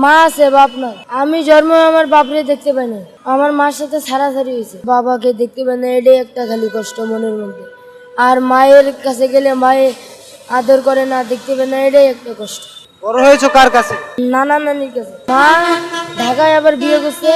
মা আছে, বাপ নাই। আমি জন্ম আমার বাপরে দেখতে পাই না, আমার মার সাথে ছাড়াছাড়ি হয়েছে। বাবাকে দেখতে পাই না, এটাই একটা খালি কষ্ট মনের মধ্যে। আর মায়ের কাছে গেলে মায়ে আদর করে না, দেখতে পাই না, এটাই একটা কষ্ট। বড় হয়েছো কার কাছে? নানা নানির কাছে। মা ঢাকায় আবার বিয়ে করছে,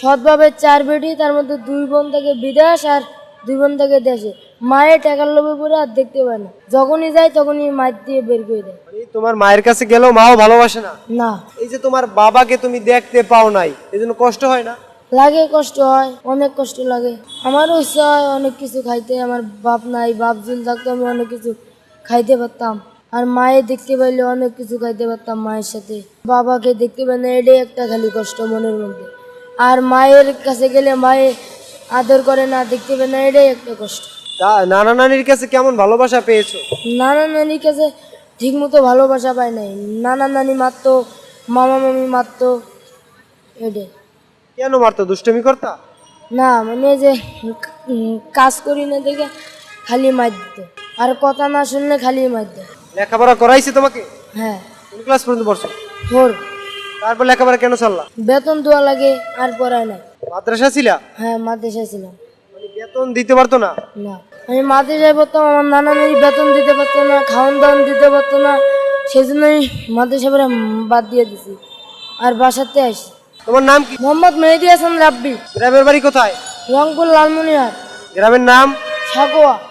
সৎভাবে 4 বেটি, তার মধ্যে 2 বোন থাকে বিদেশ আর 2 বোন থাকে দেশে। মায়ের টাকার লোভে পড়ে আর দেখতে পায় না, যখনই যায় তখনই মায়ের দিয়ে বের করে দেয়। তোমার মায়ের কাছে গেলেও মাও ভালোবাসে না? না, এই যে তোমার বাবাকে তুমি দেখতে পাও নাই, এজন্য কষ্ট হয় না? লাগে, কষ্ট হয়, অনেক কষ্ট লাগে। আমারও ইচ্ছা হয় অনেক কিছু খাইতে, আমার বাপ নাই, বাপ যদি থাকতো আমি অনেক কিছু খাইতে পারতাম। আর মায়ে দেখতে পাইলে অনেক কিছু খাইতে পারতাম মায়ের সাথে। বাবাকে দেখতে পাই না, এটাই একটা খালি কষ্ট মনের মধ্যে। আর মায়ের কাছে গেলে মায়ে আদর করে না, দেখতে পাই না, এটাই একটা কষ্ট। নানা নানির কাছে কেমন ভালোবাসা পেয়েছো? নানা নানির কাছে ঠিক মতো ভালোবাসা পাই নাই। নানা নানি মারতো, মামা মামি মারতো, এটাই। কেন মারতো? দুষ্টুমি করতা? না, মানে যে কাজ করি না দেখে খালি মার দিত, আর কথা না শুনলে খালি মার দেয়। লেখাপড়া করাইছে তোমাকে? হ্যাঁ, কোন ক্লাস পর্যন্ত পড়ছো? 4। তারপর লেখাপড়া কেন ছাড়লা? বেতন দেওয়া লাগে আর পড়ায় না। মাদ্রাসা ছিলা? হ্যাঁ, মাদ্রাসায় ছিলাম। মানে বেতন দিতে পারতো না? না, আমি মাদ্রাসায় পড়তাম, আমার নানা নানি বেতন দিতে পারতো না, খাওয়ান দাওয়ান দিতে পারতো না, সেই জন্যই মাদ্রাসা পড়া বাদ দিয়ে দিছি আর বাসাতে আসি। তোমার নাম কি? মোহাম্মদ মেহেদী হাসান রাব্বি, গ্রামের বাড়ি কোথায়? রংপুর লালমনিরহাট, গ্রামের নাম? সাকোয়া।